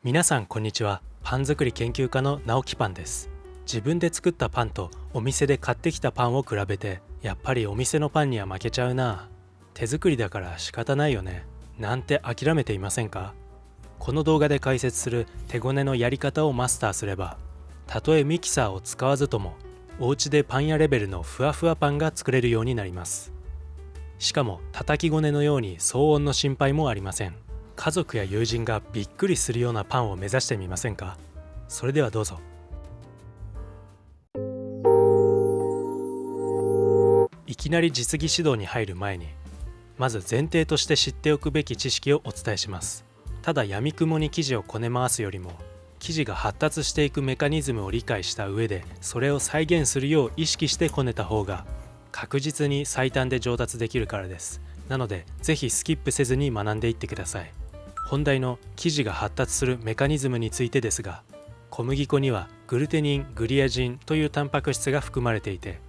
皆さんこんにちは。パン作り研究家の直樹パンです。自分で作ったパンとお店で買ってきたパンを比べて、やっぱりお店のパンには負けちゃうな、手作りだから仕方ないよねなんて諦めていませんか？この動画で解説する手ごねのやり方をマスターすれば、たとえミキサーを使わずともお家でパン屋レベルのふわふわパンが作れるようになります。しかも叩きごねのように騒音の心配もありません。家族や友人がびっくりするようなパンを目指してみませんか？それではどうぞ。いきなり実技指導に入る前に、まず前提として知っておくべき知識をお伝えします。ただ闇雲に生地をこね回すよりも、生地が発達していくメカニズムを理解した上で、それを再現するよう意識してこねた方が確実に最短で上達できるからです。なのでぜひスキップせずに学んでいってください。本題の生地が発達するメカニズムについてですが、小麦粉にはグルテニン、グリアジンというタンパク質が含まれていて、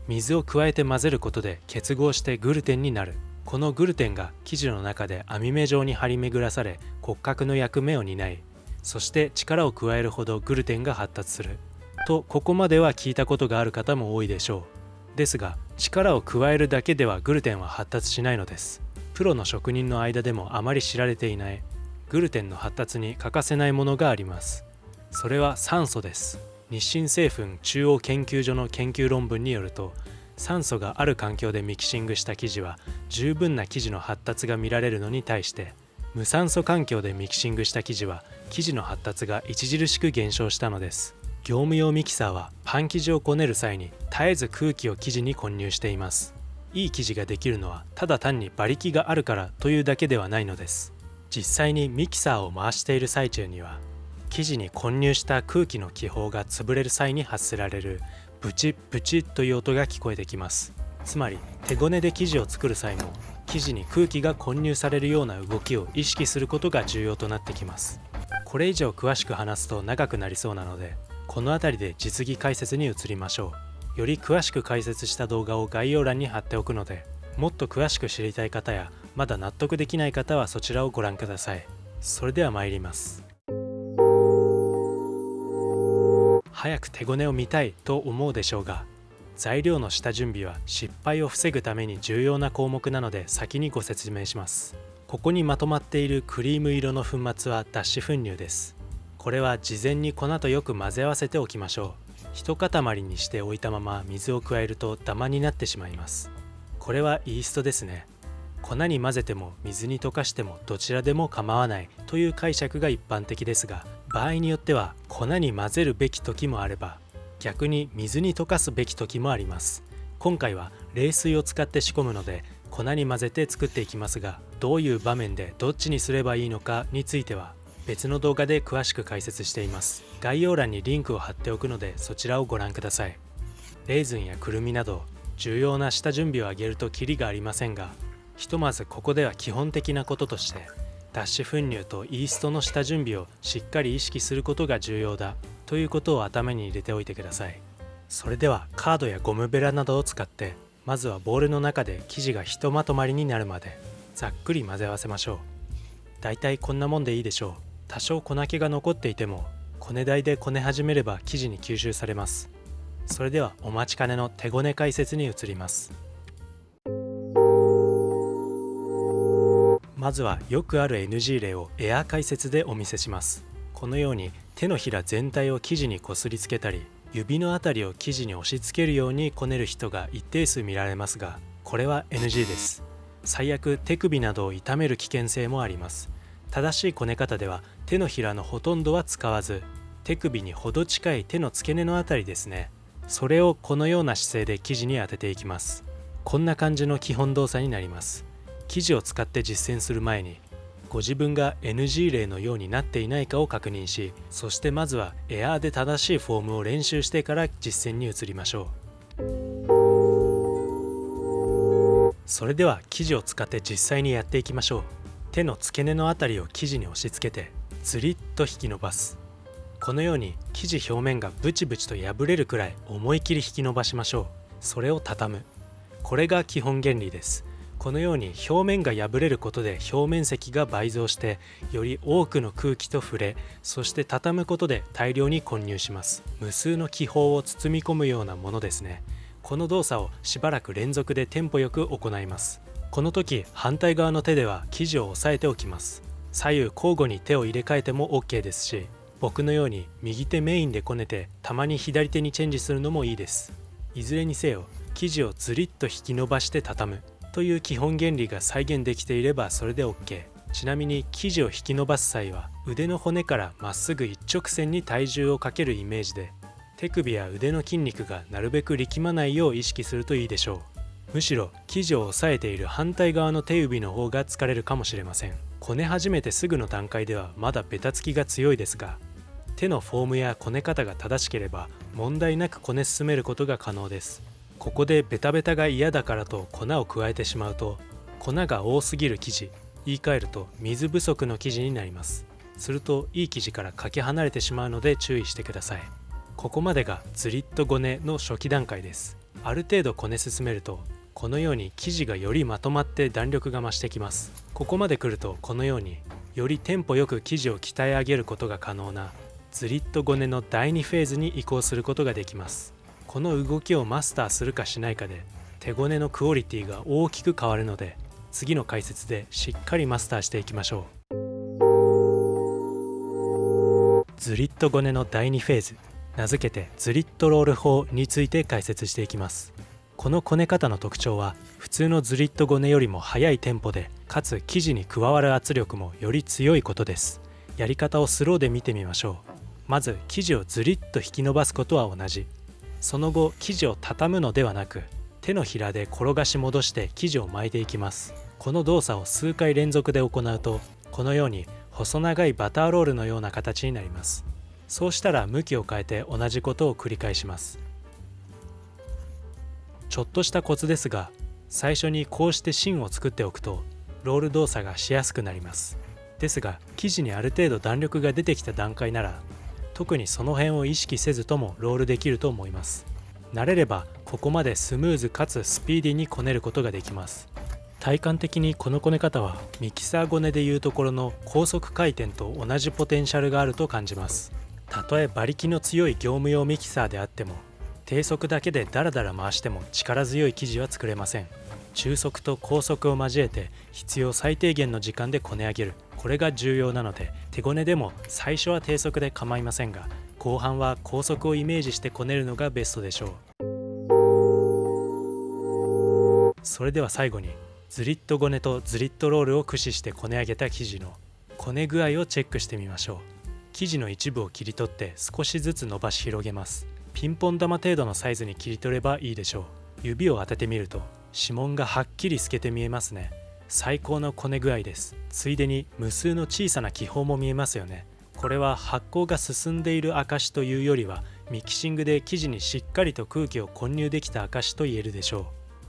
水を加えて混ぜることで結合してグルテンになる。このグルテンが生地の中で網目状に張り巡らされ、骨格の役目を担い、そして力を加えるほどグルテンが発達すると、ここまでは聞いたことがある方も多いでしょう。ですが、力を加えるだけではグルテンは発達しないのです。プロの職人の間でもあまり知られていないグルテンの発達に欠かせないものがあります。それは酸素です。日清製粉中央研究所の研究論文によると、酸素がある環境でミキシングした生地は十分な生地の発達が見られるのに対して、無酸素環境でミキシングした生地は生地の発達が著しく減少したのです。業務用ミキサーはパン生地をこねる際に絶えず空気を生地に混入しています。いい生地ができるのはただ単に馬力があるからというだけではないのです。実際にミキサーを回している最中には、生地に混入した空気の気泡が潰れる際に発せられるブチッブチッという音が聞こえてきます。つまり手ごねで生地を作る際も、生地に空気が混入されるような動きを意識することが重要となってきます。これ以上詳しく話すと長くなりそうなので、この辺りで実技解説に移りましょう。より詳しく解説した動画を概要欄に貼っておくので、もっと詳しく知りたい方やまだ納得できない方はそちらをご覧ください。それでは参ります。早く手ごねを見たいと思うでしょうが、材料の下準備は失敗を防ぐために重要な項目なので先にご説明します。ここにまとまっているクリーム色の粉末は脱脂粉乳です。これは事前に粉とよく混ぜ合わせておきましょう。一塊にしておいたまま水を加えるとダマになってしまいます。これはイーストですね。粉に混ぜても水に溶かしてもどちらでも構わないという解釈が一般的ですが、場合によっては粉に混ぜるべき時もあれば、逆に水に溶かすべき時もあります。今回は冷水を使って仕込むので粉に混ぜて作っていきますが、どういう場面でどっちにすればいいのかについては別の動画で詳しく解説しています。概要欄にリンクを貼っておくのでそちらをご覧ください。レーズンやくるみなど重要な下準備を挙げるとキリがありませんが、ひとまずここでは基本的なこととして、脱脂粉乳とイーストの下準備をしっかり意識することが重要だということを頭に入れておいてください。それではカードやゴムベラなどを使って、まずはボウルの中で生地がひとまとまりになるまでざっくり混ぜ合わせましょう。だいたいこんなもんでいいでしょう。多少粉気が残っていても、こね台でこね始めれば生地に吸収されます。それではお待ちかねの手ごね解説に移ります。まずはよくある NG 例をエアー解説でお見せします。このように手のひら全体を生地にこすりつけたり、指のあたりを生地に押し付けるようにこねる人が一定数見られますが、これは NG です。最悪手首などを痛める危険性もあります。正しいこね方では手のひらのほとんどは使わず、手首にほど近い手の付け根のあたりですね。それをこのような姿勢で生地に当てていきます。こんな感じの基本動作になります。生地を使って実践する前に、ご自分が NG 例のようになっていないかを確認し、そしてまずはエアーで正しいフォームを練習してから実践に移りましょう。それでは生地を使って実際にやっていきましょう。手の付け根のあたりを生地に押し付けてズリッと引き伸ばす。このように生地表面がブチブチと破れるくらい思い切り引き伸ばしましょう。それを畳む。これが基本原理です。このように表面が破れることで表面積が倍増して、より多くの空気と触れ、そして畳むことで大量に混入します。無数の気泡を包み込むようなものですね。この動作をしばらく連続でテンポよく行います。この時反対側の手では生地を押さえておきます。左右交互に手を入れ替えても OK ですし、僕のように右手メインでこねてたまに左手にチェンジするのもいいです。いずれにせよ生地をずりっと引き伸ばして畳むという基本原理が再現できていればそれで OK。 ちなみに生地を引き伸ばす際は腕の骨からまっすぐ一直線に体重をかけるイメージで、手首や腕の筋肉がなるべく力まないよう意識するといいでしょう。むしろ生地を押さえている反対側の手指の方が疲れるかもしれません。こね始めてすぐの段階ではまだベタつきが強いですが、手のフォームやこね方が正しければ問題なくこね進めることが可能です。ここでベタベタが嫌だからと粉を加えてしまうと、粉が多すぎる生地、言い換えると水不足の生地になります。するといい生地からかけ離れてしまうので注意してください。ここまでがずりっとごねの初期段階です。ある程度こね進めるとこのように生地がよりまとまって弾力が増してきます。ここまで来るとこのようによりテンポよく生地を鍛え上げることが可能なずりっとごねの第2フェーズに移行することができます。この動きをマスターするかしないかで手ごねのクオリティが大きく変わるので、次の解説でしっかりマスターしていきましょう。ずりっとごねの第2フェーズ、名付けてずりっとロール法について解説していきます。このこね方の特徴は普通のずりっとごねよりも速いテンポで、かつ生地に加わる圧力もより強いことです。やり方をスローで見てみましょう。まず生地をずりっと引き伸ばすことは同じ。その後生地を畳むのではなく、手のひらで転がし戻して生地を巻いていきます。この動作を数回連続で行うと、このように細長いバターロールのような形になります。そうしたら向きを変えて同じことを繰り返します。ちょっとしたコツですが、最初にこうして芯を作っておくとロール動作がしやすくなります。ですが生地にある程度弾力が出てきた段階なら、特にその辺を意識せずともロールできると思います。慣れればここまでスムーズかつスピーディーにこねることができます。体感的にこのこね方はミキサーごねでいうところの高速回転と同じポテンシャルがあると感じます。たとえ馬力の強い業務用ミキサーであっても、低速だけでダラダラ回しても力強い生地は作れません。中速と高速を交えて必要最低限の時間でこね上げる、これが重要なので、手ごねでも最初は低速で構いませんが、後半は高速をイメージしてこねるのがベストでしょう。それでは最後にずりっとごねとずりっとロールを駆使してこね上げた生地のこね具合をチェックしてみましょう。生地の一部を切り取って少しずつ伸ばし広げます。ピンポン玉程度のサイズに切り取ればいいでしょう。指を当ててみると指紋がはっきり透けて見えますね。最高のこね具合です。ついでに無数の小さな気泡も見えますよね。これは発酵が進んでいる証というよりは、ミキシングで生地にしっかりと空気を混入できた証と言えるでしょう。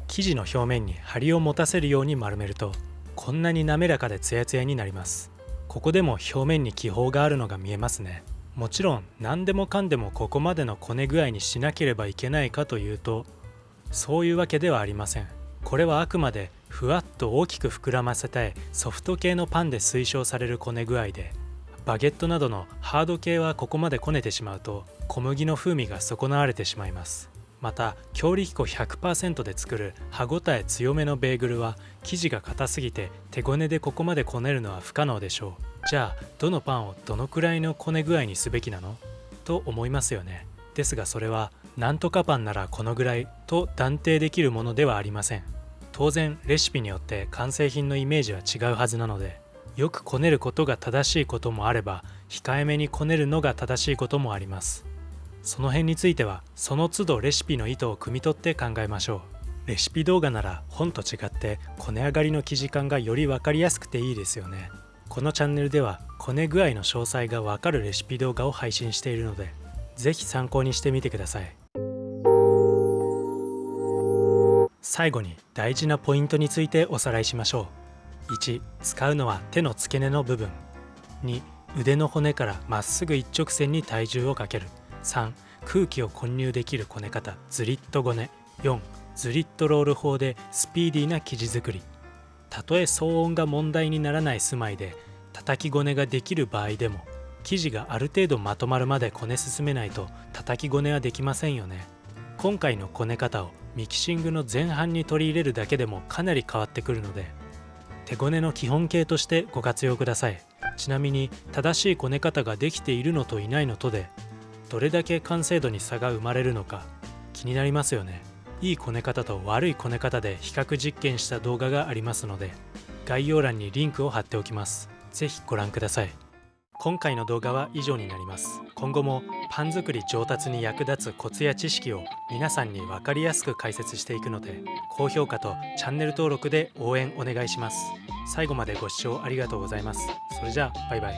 生地の表面に張りを持たせるように丸めると、こんなに滑らかでツヤツヤになります。ここでも表面に気泡があるのが見えますね。もちろん何でもかんでもここまでのこね具合にしなければいけないかというと、そういうわけではありません。これはあくまでふわっと大きく膨らませたいソフト系のパンで推奨されるこね具合で、バゲットなどのハード系はここまでこねてしまうと小麦の風味が損なわれてしまいます。また強力粉 100% で作る歯ごたえ強めのベーグルは生地が硬すぎて手ごねでここまでこねるのは不可能でしょう。じゃあどのパンをどのくらいのこね具合にすべきなのと思いますよね。ですがそれはなんとかパンならこのぐらいと断定できるものではありません。当然レシピによって完成品のイメージは違うはずなので、よくこねることが正しいこともあれば控えめにこねるのが正しいこともあります。その辺についてはその都度レシピの意図を汲み取って考えましょう。レシピ動画なら本と違ってこね上がりの生地感がより分かりやすくていいですよね。このチャンネルではこね具合の詳細が分かるレシピ動画を配信しているので、ぜひ参考にしてみてください。最後に大事なポイントについておさらいしましょう。1、使うのは手の付け根の部分。2、腕の骨からまっすぐ一直線に体重をかける。3、空気を混入できるこね方、ずりっとごね。4、ずりっとロール法でスピーディーな生地作り。たとえ騒音が問題にならない住まいで叩きごねができる場合でも、生地がある程度まとまるまでこね進めないと叩きごねはできませんよね。今回のこね方をミキシングの前半に取り入れるだけでもかなり変わってくるので、手ごねの基本形としてご活用ください。ちなみに正しいこね方ができているのといないのとでどれだけ完成度に差が生まれるのか気になりますよね。いいこね方と悪いこね方で比較実験した動画がありますので、概要欄にリンクを貼っておきます。ぜひご覧ください。今回の動画は以上になります。今後もパン作り上達に役立つコツや知識を皆さんに分かりやすく解説していくので、高評価とチャンネル登録で応援お願いします。最後までご視聴ありがとうございます。それじゃあバイバイ。